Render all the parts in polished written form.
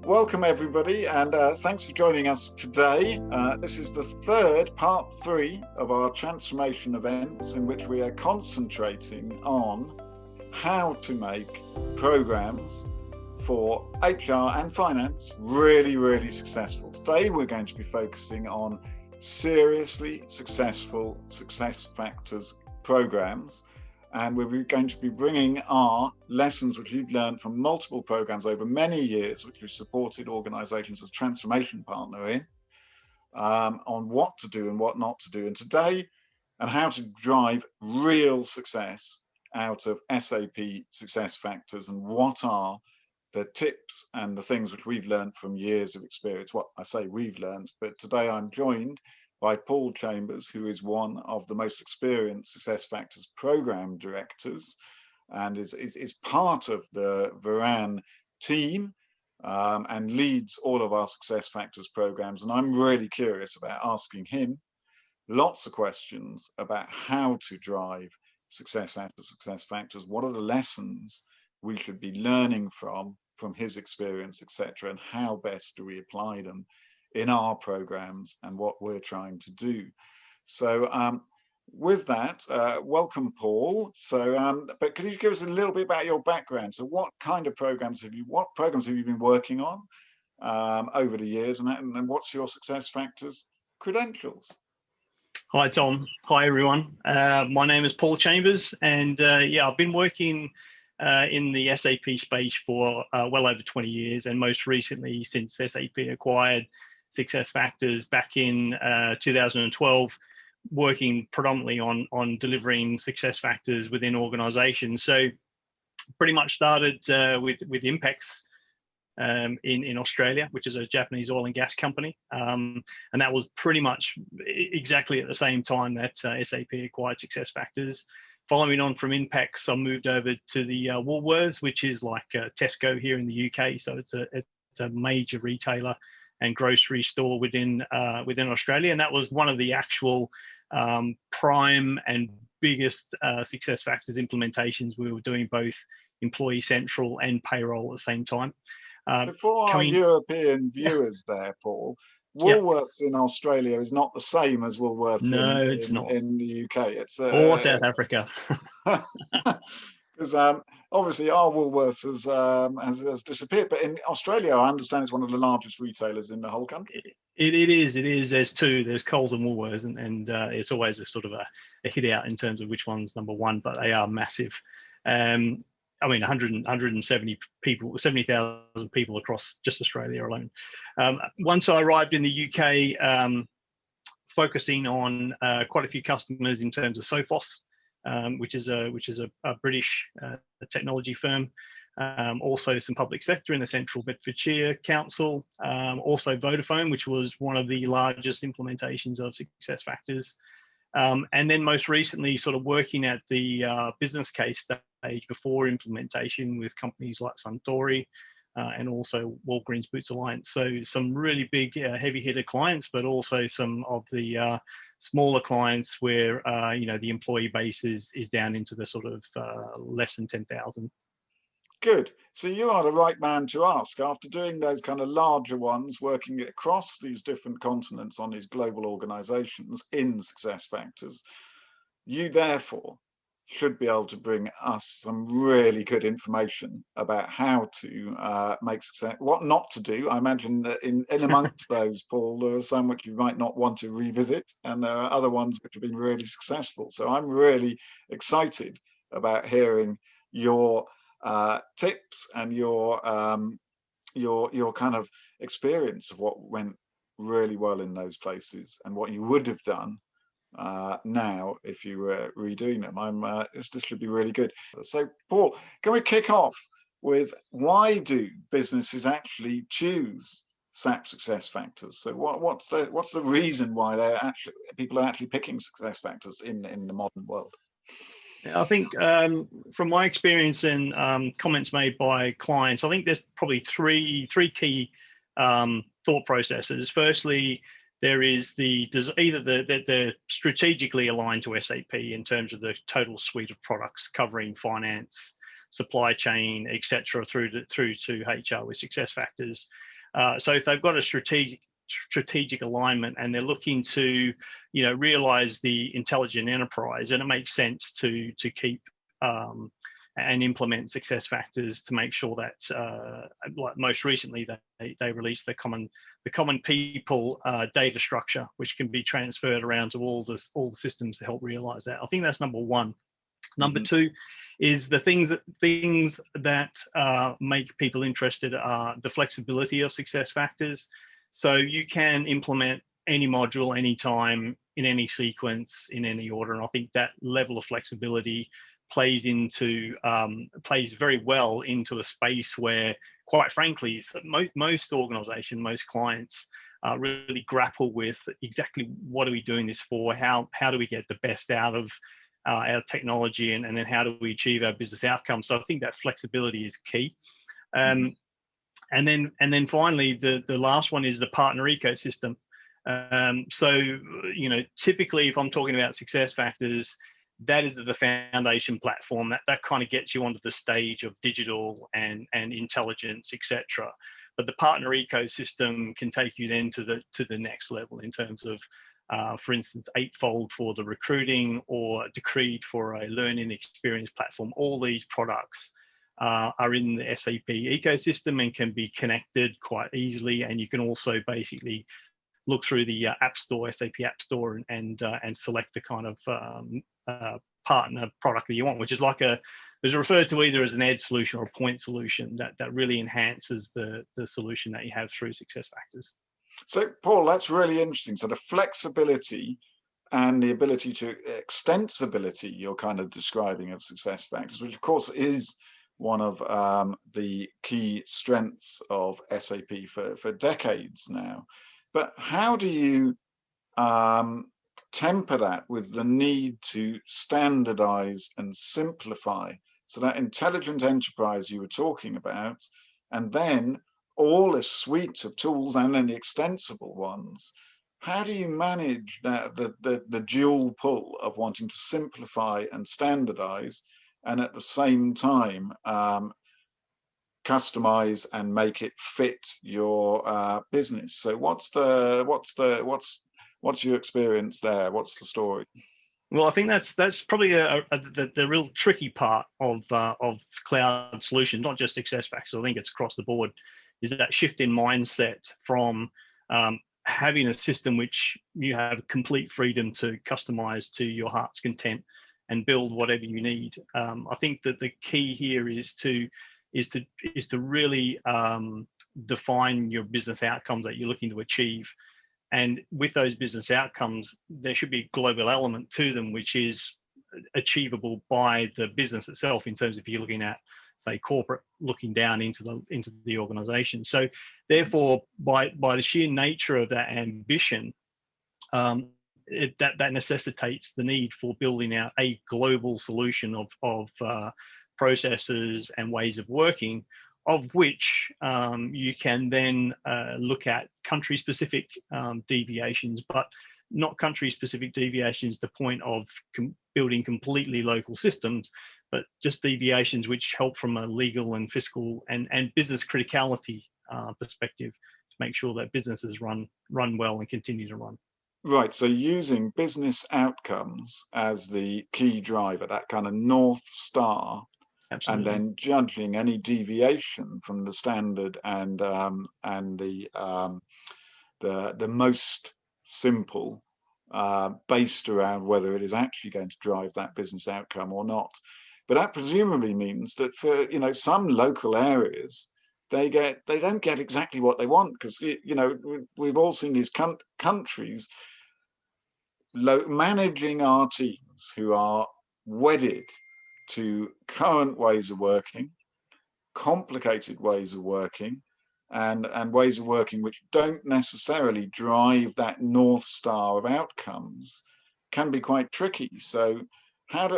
Welcome everybody, and thanks for joining us today. This is the third, part 3 of our transformation events, in which we are concentrating on how to make programs for HR and finance really successful. Today we're going to be focusing on seriously successful SuccessFactors programs, and we're going to be bringing our lessons which we've learned from multiple programs over many years, which we've supported organizations as transformation partner in, on what to do and what not to do, and today, and how to drive real success out of SAP SuccessFactors, and what are the tips and the things which we've learned from years of experience. What I say we've learned, but today I'm joined by Paul Chambers, who is one of the most experienced SuccessFactors program directors and is part of the Veran team and leads all of our SuccessFactors programs. And I'm really curious about asking him lots of questions about how to drive success out of SuccessFactors. What are the lessons we should be learning from his experience, etc., and how best do we apply them in our programs and what we're trying to do. So with that, welcome Paul. So but could you give us a little bit about your background? So what kind of programs have you been working on over the years, and what's your SuccessFactors credentials? Hi Tom, hi everyone. My name is Paul Chambers, and I've been working in the SAP space for well over 20 years, and most recently since SAP acquired SuccessFactors back in 2012, working predominantly on delivering SuccessFactors within organizations. So pretty much started with Impex in Australia, which is a Japanese oil and gas company. And that was pretty much exactly at the same time that SAP acquired SuccessFactors. Following on from Impex, I moved over to the Woolworths, which is like Tesco here in the UK. So it's a major retailer and grocery store within Australia, and that was one of the actual prime and biggest SuccessFactors implementations. We were doing both Employee Central and Payroll at the same time. For our European viewers there, Paul, Woolworths in Australia is not the same as Woolworths in the UK. It's or South Africa. Because obviously our Woolworths has disappeared, but in Australia, I understand it's one of the largest retailers in the whole country. It is. There's two. There's Coles and Woolworths, and it's always a sort of a hit out in terms of which one's number one, but they are massive. I mean, 170 people, 70,000 people across just Australia alone. Once I arrived in the UK, focusing on quite a few customers in terms of Sophos, which is a British technology firm. Also some public sector in the Central Bedfordshire Council. Also Vodafone, which was one of the largest implementations of SuccessFactors. And then most recently, sort of working at the business case stage before implementation with companies like Suntory and also Walgreens Boots Alliance. So some really big heavy hitter clients, but also some of the smaller clients where the employee base is down into the sort of less than 10,000. Good. So you are the right man to ask. After doing those kind of larger ones, working across these different continents on these global organizations in SuccessFactors, you therefore should be able to bring us some really good information about how to make success, what not to do. I imagine that in amongst those, Paul, there are some which you might not want to revisit, and there are other ones which have been really successful. So I'm really excited about hearing your tips and your kind of experience of what went really well in those places and what you would have done now if you were redoing them. This should be really good. So Paul, can we kick off with why do businesses actually choose SAP SuccessFactors? So what's the reason why people are actually picking SuccessFactors in the modern world? I think from my experience and comments made by clients, I think there's probably three key thought processes. Firstly, there is either they're strategically aligned to SAP in terms of the total suite of products covering finance, supply chain, etc., through to HR with SuccessFactors. So if they've got a strategic alignment and they're looking to, realize the intelligent enterprise, and it makes sense to keep and implement SuccessFactors to make sure that, like most recently, they released the common people data structure, which can be transferred around to all the systems to help realize that. I think that's number one. Number two is the things that make people interested are the flexibility of SuccessFactors. So you can implement any module, anytime, in any sequence, in any order. And I think that level of flexibility plays very well into a space where, quite frankly, most organizations, most clients really grapple with exactly what are we doing this for? How do we get the best out of our technology, and then how do we achieve our business outcomes? So I think that flexibility is key. And then finally, the last one is the partner ecosystem. So typically, if I'm talking about SuccessFactors, that is the foundation platform that kind of gets you onto the stage of digital and intelligence, etc. But the partner ecosystem can take you then to the next level in terms of, for instance, Eightfold for the recruiting, or Decreed for a learning experience platform. All these products are in the SAP ecosystem and can be connected quite easily. And you can also basically look through the App Store, SAP App Store, and select the kind of partner product that you want, which is is referred to either as an edge solution or a point solution that really enhances the solution that you have through SuccessFactors. So, Paul, that's really interesting. So the flexibility and the ability to extensibility you're kind of describing of SuccessFactors, which of course is one of the key strengths of SAP for decades now. But how do you temper that with the need to standardize and simplify? So that intelligent enterprise you were talking about, and then all a suite of tools, and then the extensible ones. How do you manage that the dual pull of wanting to simplify and standardize, and at the same time customize and make it fit your business? So what's your experience there? What's the story? Well, I think that's probably the real tricky part of cloud solutions, not just SuccessFactors. I think it's across the board. Is that shift in mindset from having a system which you have complete freedom to customize to your heart's content and build whatever you need. I think that the key here is to really define your business outcomes that you're looking to achieve. And with those business outcomes, there should be a global element to them, which is achievable by the business itself, in terms of if you're looking at, say, corporate looking down into the organization. So therefore, by the sheer nature of that ambition, that necessitates the need for building out a global solution of processes and ways of working, of which you can then look at country-specific deviations, but not country-specific deviations to the point of building completely local systems, but just deviations which help from a legal and fiscal and business criticality perspective to make sure that businesses run well and continue to run. Right, so using business outcomes as the key driver, that kind of North Star. Absolutely. And then judging any deviation from the standard and the most simple, based around whether it is actually going to drive that business outcome or not. But that presumably means that for some local areas, they don't get exactly what they want, because we've all seen these countries managing our teams who are wedded to current ways of working, complicated ways of working, and ways of working which don't necessarily drive that North Star of outcomes, can be quite tricky. So how do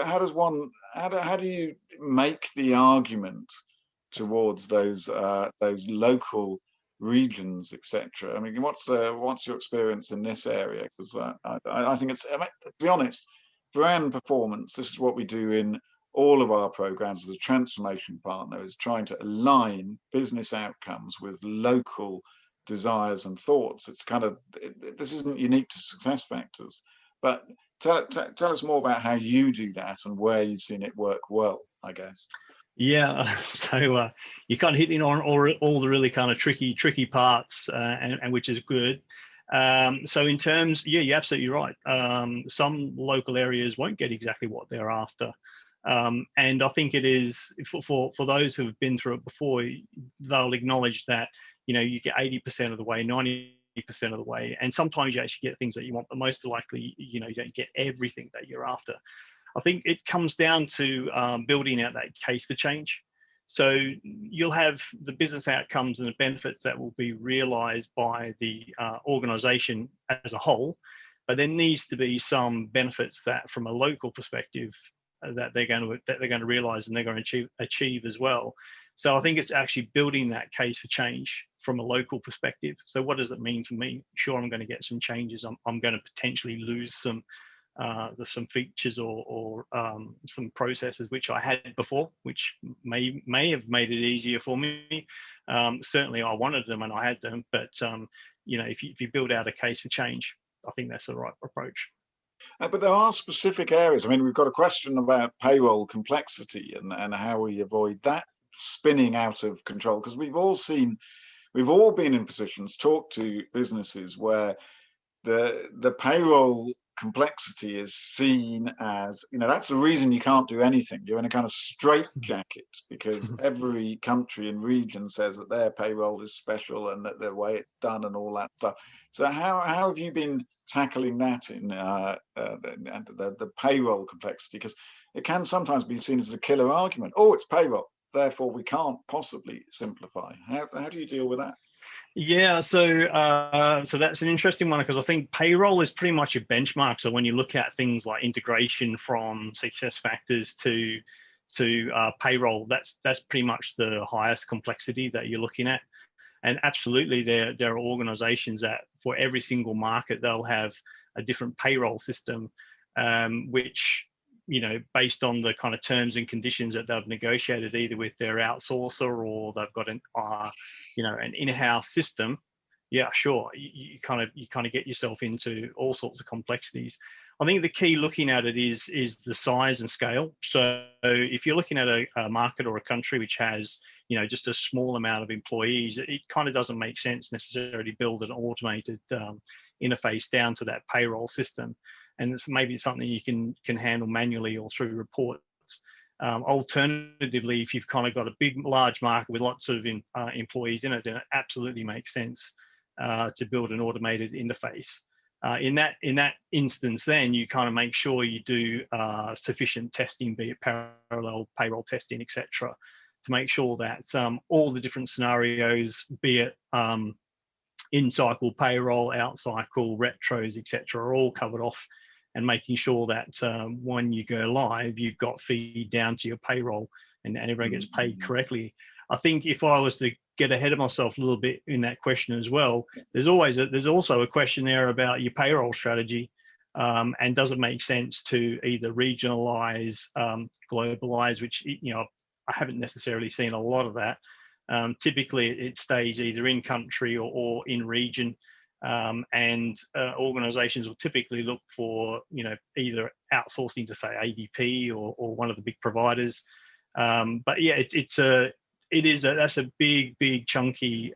you make the argument towards those local regions, etc.? I mean, what's your experience in this area? Because I think it's, to be honest, Veran Performance, this is what we do in all of our programs as a transformation partner, is trying to align business outcomes with local desires and thoughts. It's kind of, this isn't unique to SuccessFactors, but tell us more about how you do that and where you've seen it work well, I guess. Yeah, so you're kind of hitting on all the really kind of tricky parts, and which is good. So in terms, yeah, you're absolutely right. Some local areas won't get exactly what they're after. And I think it is for those who have been through it before, they'll acknowledge that, you know, you get 80% of the way, 90% of the way, and sometimes you actually get things that you want, but most likely, you know, you don't get everything that you're after. I think it comes down to building out that case for change. So you'll have the business outcomes and the benefits that will be realized by the organization as a whole, but there needs to be some benefits that from a local perspective that they're going to realize and they're going to achieve as well. So I think it's actually building that case for change from a local perspective. So what does it mean for me? Sure, I'm going to get some changes. I'm going to potentially lose some features or some processes which I had before, which may have made it easier for me. Certainly I wanted them and I had them, but you know, if you build out a case for change, I think that's the right approach. But there are specific areas. I mean, we've got a question about payroll complexity and how we avoid that spinning out of control, because we've all been in positions, talk to businesses where the payroll complexity is seen as, you know, that's the reason you can't do anything. You're in a kind of straitjacket because every country and region says that their payroll is special and that the way it's done and all that stuff. So how have you been tackling that in the payroll complexity? Because it can sometimes be seen as a killer argument. Oh, it's payroll, therefore we can't possibly simplify. How do you deal with that? Yeah, so that's an interesting one, because I think payroll is pretty much a benchmark. So when you look at things like integration from SuccessFactors to payroll, that's pretty much the highest complexity that you're looking at. And absolutely, there are organisations that for every single market they'll have a different payroll system, which, you know, based on the kind of terms and conditions that they've negotiated either with their outsourcer or they've got an you know, an in-house system. Yeah, sure, you kind of get yourself into all sorts of complexities. I think the key looking at it is the size and scale. So if you're looking at a market or a country which has, you know, just a small amount of employees, it kind of doesn't make sense necessarily to build an automated interface down to that payroll system. And it's maybe something you can handle manually or through reports. Alternatively, if you've kind of got a large market with lots of employees in it, then it absolutely makes sense to build an automated interface. In that instance, then you kind of make sure you do sufficient testing, be it parallel payroll testing, etc., to make sure that all the different scenarios, be it in-cycle payroll, out-cycle, retros, etc., are all covered off, and making sure that when you go live, you've got feed down to your payroll and everyone gets paid correctly. I think if I was to get ahead of myself a little bit in that question as well, there's also a question there about your payroll strategy, and does it make sense to either regionalize, globalize, which, you know, I haven't necessarily seen a lot of that. Typically, it stays either in country or in region. And organizations will typically look for, you know, either outsourcing to say ADP or one of the big providers. But yeah, that's a big chunky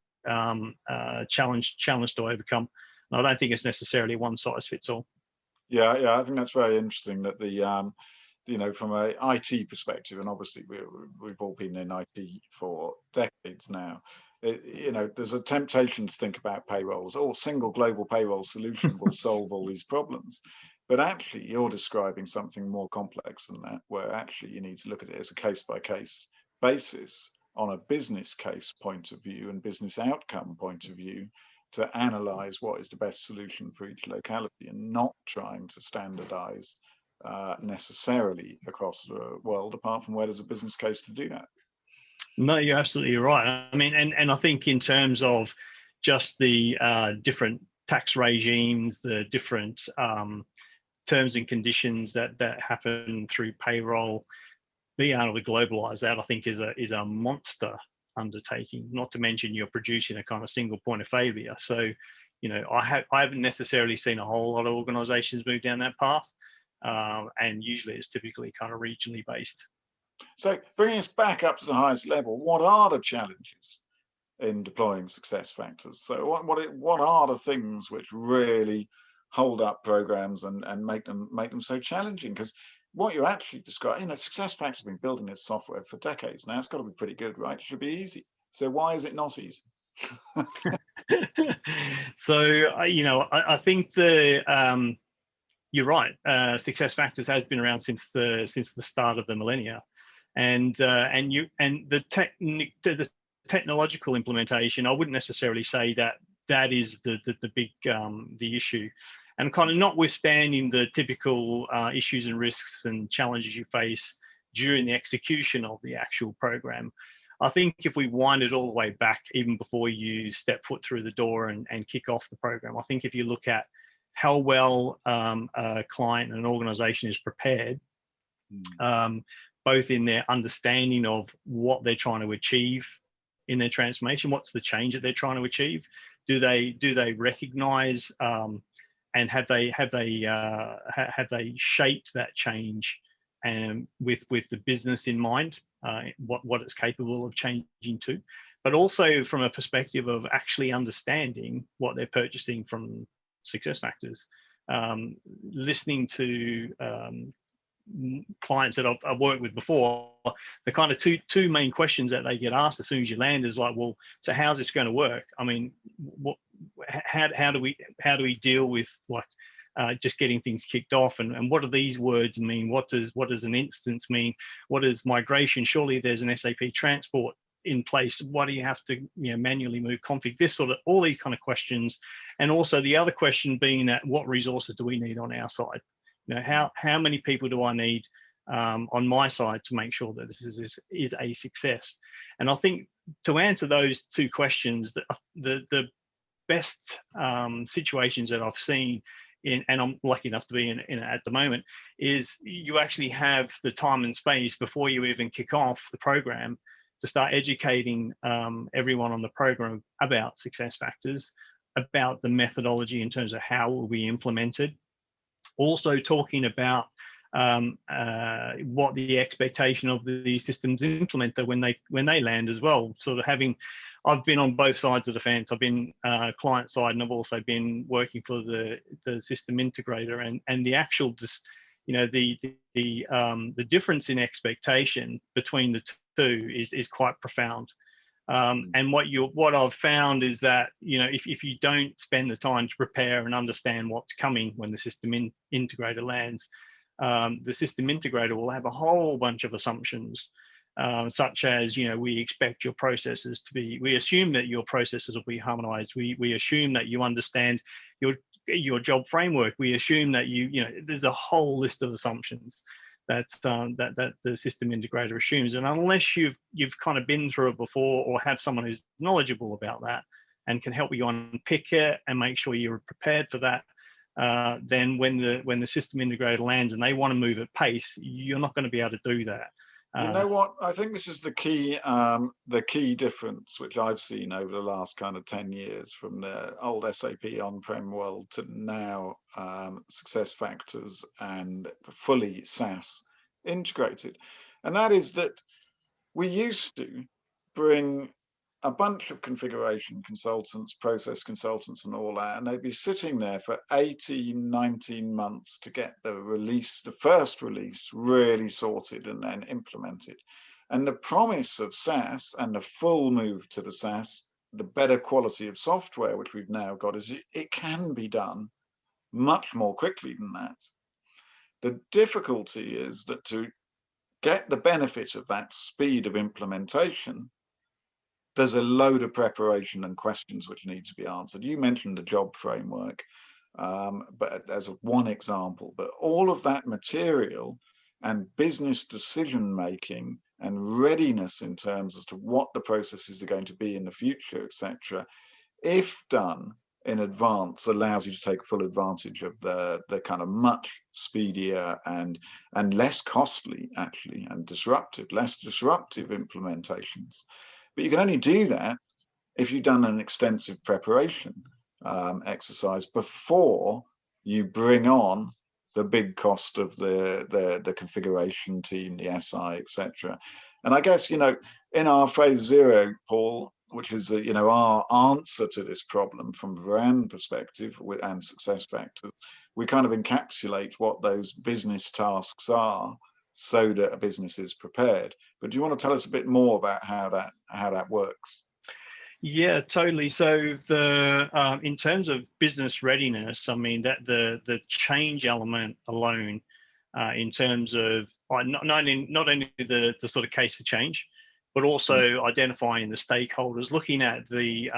challenge to overcome. And I don't think it's necessarily one size fits all. Yeah, I think that's very interesting that the you know, from a IT perspective, and obviously we've all been in IT for decades now. You know, there's a temptation to think about payrolls. Oh, single global payroll solution will solve all these problems. But actually, you're describing something more complex than that, where actually you need to look at it as a case-by-case basis on a business case point of view and business outcome point of view to analyze what is the best solution for each locality, and not trying to standardize necessarily across the world, apart from where there's a business case to do that. No, you're absolutely right. I mean, and I think in terms of just the different tax regimes, the different terms and conditions that happen through payroll, being able to globalize that, I think, is a monster undertaking, not to mention you're producing a kind of single point of failure. So, I haven't necessarily seen a whole lot of organizations move down that path. And usually it's typically kind of regionally based. So bringing us back up to the highest level, what are the challenges in deploying SuccessFactors? So what are the things which really hold up programs and make them so challenging? Because what you actually describe, SuccessFactors has been building this software for decades now. It's got to be pretty good, right? It should be easy. So why is it not easy? So I think you're right. SuccessFactors has been around since the start of the millennia, and the technological implementation, I wouldn't necessarily say that is the big the issue, and kind of notwithstanding the typical issues and risks and challenges you face during the execution of the actual program. I think if we wind it all the way back, even before you step foot through the door and kick off the program, I think if you look at how well a client and an organization is prepared, both in their understanding of what they're trying to achieve in their transformation, what's the change that they're trying to achieve, do they recognize and have they shaped that change and with the business in mind, what it's capable of changing to, but also from a perspective of actually understanding what they're purchasing from SuccessFactors. Listening to clients that I've worked with before, the kind of two main questions that they get asked as soon as you land is like, well, so how's this going to work? I mean, how do we deal with just getting things kicked off, and what do these words mean? What does an instance mean? What is migration? Surely there's an SAP transport in place. Why do you have to manually move config? This sort of, all these kind of questions, and also the other question being that what resources do we need on our side? How many people do I need on my side to make sure that this is a success? And I think to answer those two questions, the best situations that I've seen and I'm lucky enough to be in at the moment, is you actually have the time and space before you even kick off the program to start educating everyone on the program about SuccessFactors, about the methodology in terms of how it will be implemented. Also talking about what the expectation of the systems implementer when they land as well. Sort of I've been on both sides of the fence. I've been client side, and I've also been working for the system integrator, and the actual the difference in expectation between the two is quite profound. And what I've found is that if you don't spend the time to prepare and understand what's coming when the system integrator lands, the system integrator will have a whole bunch of assumptions, such as we expect your processes to be. We assume that your processes will be harmonized. We assume that you understand your job framework. We assume that there's a whole list of assumptions that the system integrator assumes, and unless you've kind of been through it before or have someone who's knowledgeable about that and can help you unpick it and make sure you're prepared for that, then when the system integrator lands and they want to move at pace, you're not going to be able to do that. You know what? I think this is the key difference which I've seen over the last kind of 10 years from the old SAP on-prem world to now SuccessFactors and fully SaaS integrated. And that is that we used to bring a bunch of configuration consultants, process consultants and all that, and they'd be sitting there for 18, 19 months to get the first release really sorted and then implemented. And the promise of SaaS and the full move to the SaaS, the better quality of software, which we've now got, is it can be done much more quickly than that. The difficulty is that to get the benefit of that speed of implementation, there's a load of preparation and questions which need to be answered. You mentioned the job framework, but as one example, but all of that material and business decision making and readiness in terms as to what the processes are going to be in the future, etc., if done in advance, allows you to take full advantage of the kind of much speedier and less costly, actually, and less disruptive implementations. But you can only do that if you've done an extensive preparation exercise before you bring on the big cost of the configuration team, the SI, etc. And I guess, in our phase zero, Paul, which is our answer to this problem from Veran perspective and SuccessFactors, we kind of encapsulate what those business tasks are so that a business is prepared. But do you want to tell us a bit more about how that works? Yeah, totally. So the in terms of business readiness, I mean that the change element alone, in terms of not only the sort of case for change, but also identifying the stakeholders, looking at the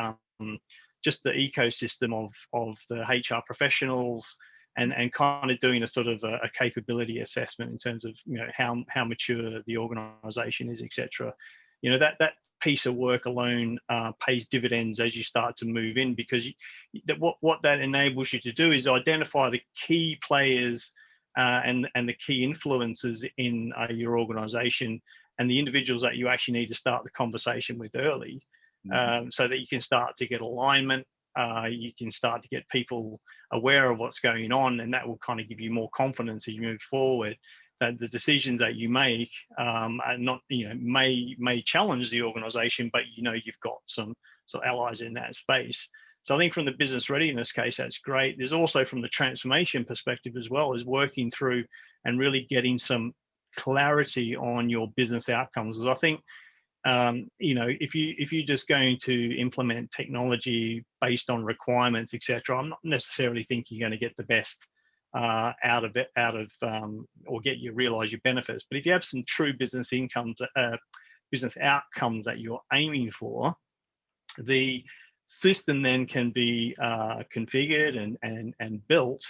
just the ecosystem of the HR professionals, and kind of doing a sort of a capability assessment in terms of how mature the organisation is, etc. That piece of work alone pays dividends as you start to move in, because what that enables you to do is identify the key players and the key influences in your organisation, and the individuals that you actually need to start the conversation with early, so that you can start to get alignment. You can start to get people aware of what's going on, and that will kind of give you more confidence as you move forward. That the decisions that you make are not, may challenge the organisation, but you've got some sort of allies in that space. So I think from the business readiness case, that's great. There's also from the transformation perspective as well, is working through and really getting some clarity on your business outcomes. Because I think if you're just going to implement technology based on requirements, etc., I'm not necessarily thinking you're going to get the best out of it, or realize your benefits. But if you have some true business business outcomes that you're aiming for, the system then can be configured and built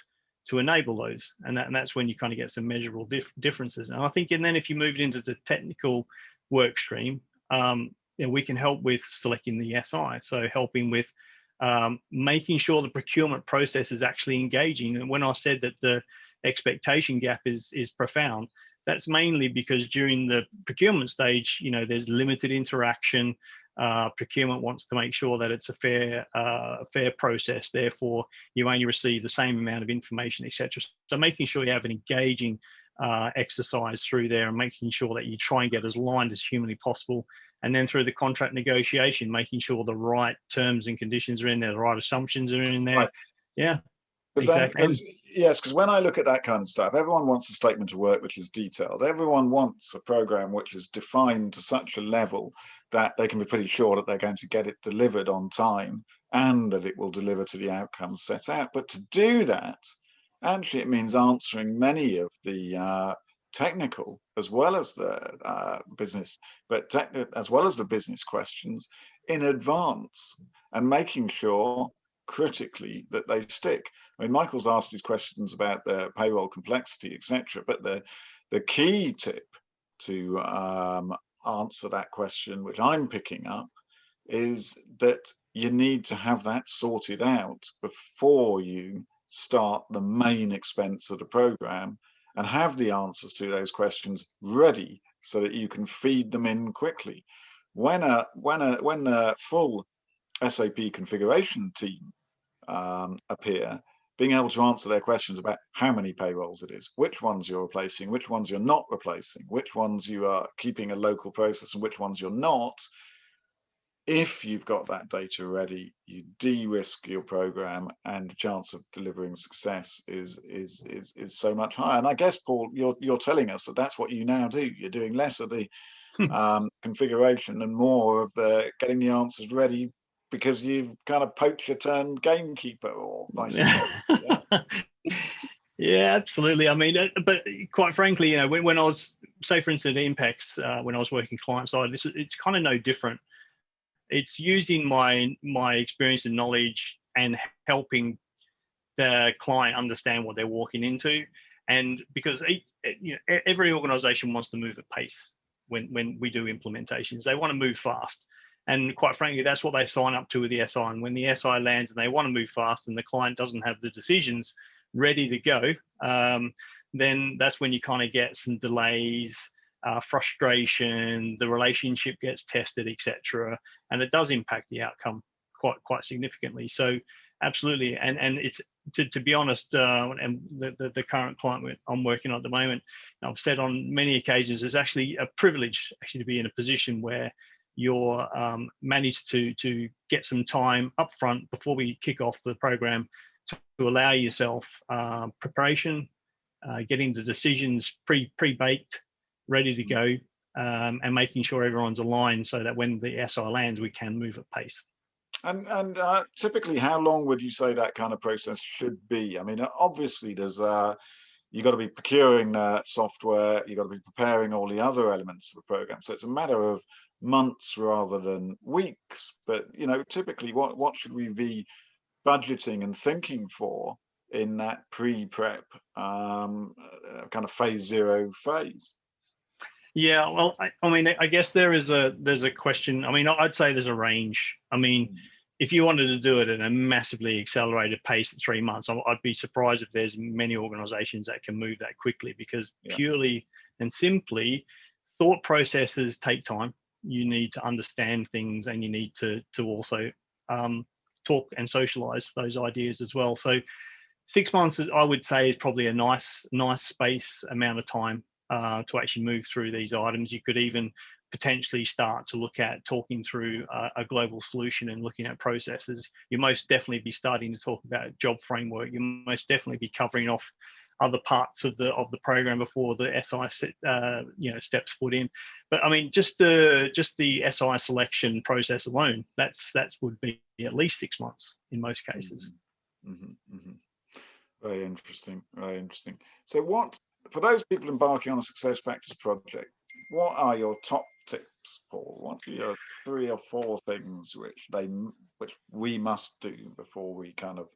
to enable those, and that's when you kind of get some measurable differences. And I think, and then if you move it into the technical work stream, we can help with selecting the SI, so helping with making sure the procurement process is actually engaging. And when I said that the expectation gap is profound, that's mainly because during the procurement stage, there's limited interaction. Procurement wants to make sure that it's a fair process. Therefore, you only receive the same amount of information, etc. So making sure you have an engaging exercise through there, and making sure that you try and get as aligned as humanly possible. And then through the contract negotiation, making sure the right terms and conditions are in there, the right assumptions are in there. Right. Yeah. Exactly. Because when I look at that kind of stuff, everyone wants a statement of work which is detailed. Everyone wants a program which is defined to such a level that they can be pretty sure that they're going to get it delivered on time and that it will deliver to the outcomes set out. But to do that, actually, it means answering many of the technical as well as the business, as well as the business questions in advance, and making sure critically that they stick. I mean, Michael's asked these questions about the payroll complexity, etc. But the key tip to answer that question, which I'm picking up, is that you need to have that sorted out before you start the main expense of the program, and have the answers to those questions ready so that you can feed them in quickly. When a full SAP configuration team appear, being able to answer their questions about how many payrolls it is, which ones you're replacing, which ones you're not replacing, which ones you are keeping a local process and which ones you're not. If you've got that data ready, you de-risk your program, and the chance of delivering success is so much higher. And I guess, Paul, you're telling us that that's what you now do. You're doing less of the configuration and more of the getting the answers ready, because you've kind of poached your turn gamekeeper, or vice versa. Yeah, absolutely. I mean, but quite frankly, when I was, say for instance, at Impex, when I was working client side, it's kind of no different. It's using my experience and knowledge and helping the client understand what they're walking into. And because every organization wants to move at pace when we do implementations, they want to move fast. And quite frankly, that's what they sign up to with the SI. And when the SI lands and they want to move fast and the client doesn't have the decisions ready to go, then that's when you kind of get some delays, frustration, the relationship gets tested, etc., and it does impact the outcome quite significantly. So absolutely, and it's to be honest, and the current client I'm working on at the moment, I've said on many occasions, it's actually a privilege actually to be in a position where you're managed to get some time up front before we kick off the program to allow yourself preparation, getting the decisions pre-baked, ready to go, and making sure everyone's aligned so that when the SI lands, we can move at pace. And typically, how long would you say that kind of process should be? I mean, obviously, there's you've got to be procuring software, you've got to be preparing all the other elements of the program. So it's a matter of months rather than weeks. But typically, what should we be budgeting and thinking for in that pre-prep kind of phase 0 phase? Yeah, well, I mean, I guess there's a question. I mean, I'd say there's a range. I mean, if you wanted to do it at a massively accelerated pace at 3 months, I'd be surprised if there's many organizations that can move that quickly, because purely and simply, thought processes take time. You need to understand things, and you need to also talk and socialize those ideas as well. So 6 months, I would say, is probably a nice space amount of time to actually move through these items. You could even potentially start to look at talking through a global solution and looking at processes. You most definitely be starting to talk about job framework. You most definitely be covering off other parts of the program before the SI steps foot in. But I mean, just the SI selection process alone, that would be at least 6 months in most cases. Very interesting. Very interesting. So for those people embarking on a SuccessFactors project, what are your top tips, Paul? What are your 3 or 4 things which we must do before we kind of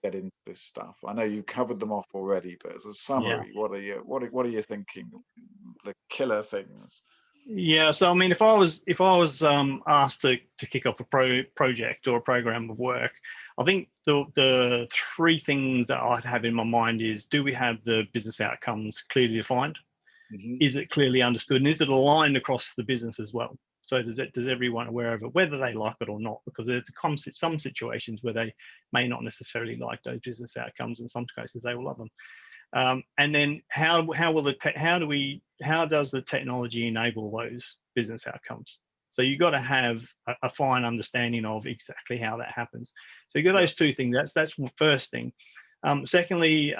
get into this stuff? I know you covered them off already, but as a summary, what are you thinking? The killer things. Yeah, so I mean, if I was asked to kick off a project or a program of work, I think the 3 things that I'd have in my mind is: do we have the business outcomes clearly defined? Is it clearly understood, and is it aligned across the business as well? So does everyone aware of it, whether they like it or not? Because there's some situations where they may not necessarily like those business outcomes. In some cases, they will love them. And then how does the technology enable those business outcomes? So you've got to have a fine understanding of exactly how that happens. So you got those 2 things. That's the first thing. Secondly,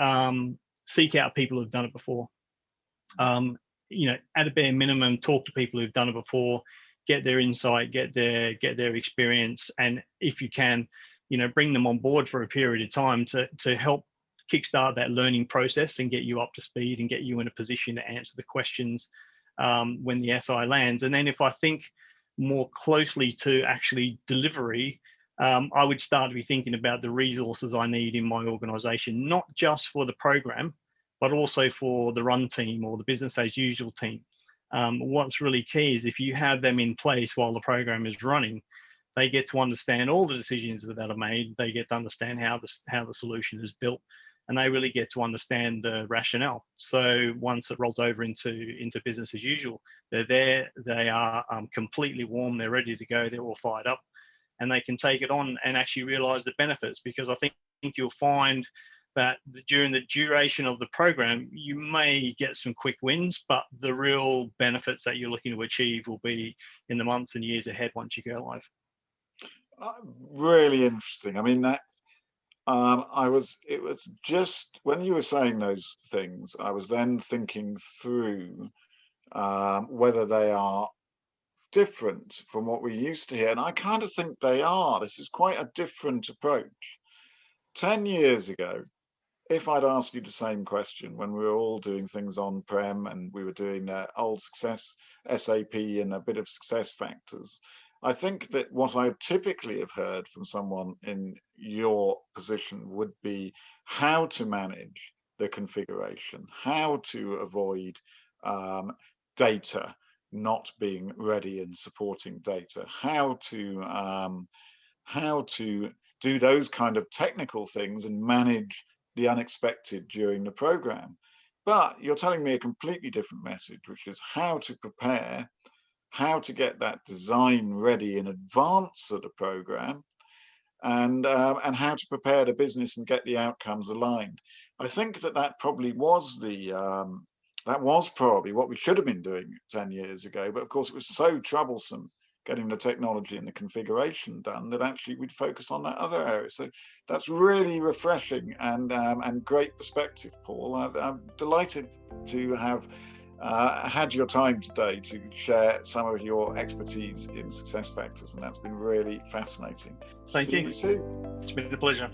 seek out people who've done it before. At a bare minimum, talk to people who've done it before, get their insight, get their experience, and if you can, bring them on board for a period of time to help kickstart that learning process and get you up to speed and get you in a position to answer the questions when the SI lands. And then if I think more closely to actually delivery, I would start to be thinking about the resources I need in my organization, not just for the program, but also for the run team or the business as usual team. What's really key is if you have them in place while the program is running, they get to understand all the decisions that are made. They get to understand how the solution is built, and they really get to understand the rationale. So once it rolls over into business as usual, they're there, they are completely warm, they're ready to go, they're all fired up, and they can take it on and actually realize the benefits. Because I think you'll find that during the duration of the program, you may get some quick wins, but the real benefits that you're looking to achieve will be in the months and years ahead once you go live. Really interesting. I mean, that it was just when you were saying those things, I was then thinking through whether they are different from what we used to hear, and I kind of think they are. This is quite a different approach. 10 years ago, if I'd asked you the same question when we were all doing things on-prem and we were doing old SAP and a bit of SuccessFactors, I think that what I typically have heard from someone in your position would be how to manage the configuration, how to avoid data not being ready and supporting data, how to do those kind of technical things and manage the unexpected during the program. But you're telling me a completely different message, which is how to prepare, how to get that design ready in advance of the program, and how to prepare the business and get the outcomes aligned. I think that probably was probably what we should have been doing 10 years ago. But of course, it was so troublesome getting the technology and the configuration done that actually we'd focus on that other area. So that's really refreshing and great perspective, Paul. I'm delighted to have had your time today to share some of your expertise in SuccessFactors, and that's been really fascinating. Thank you. See you soon. It's been a pleasure.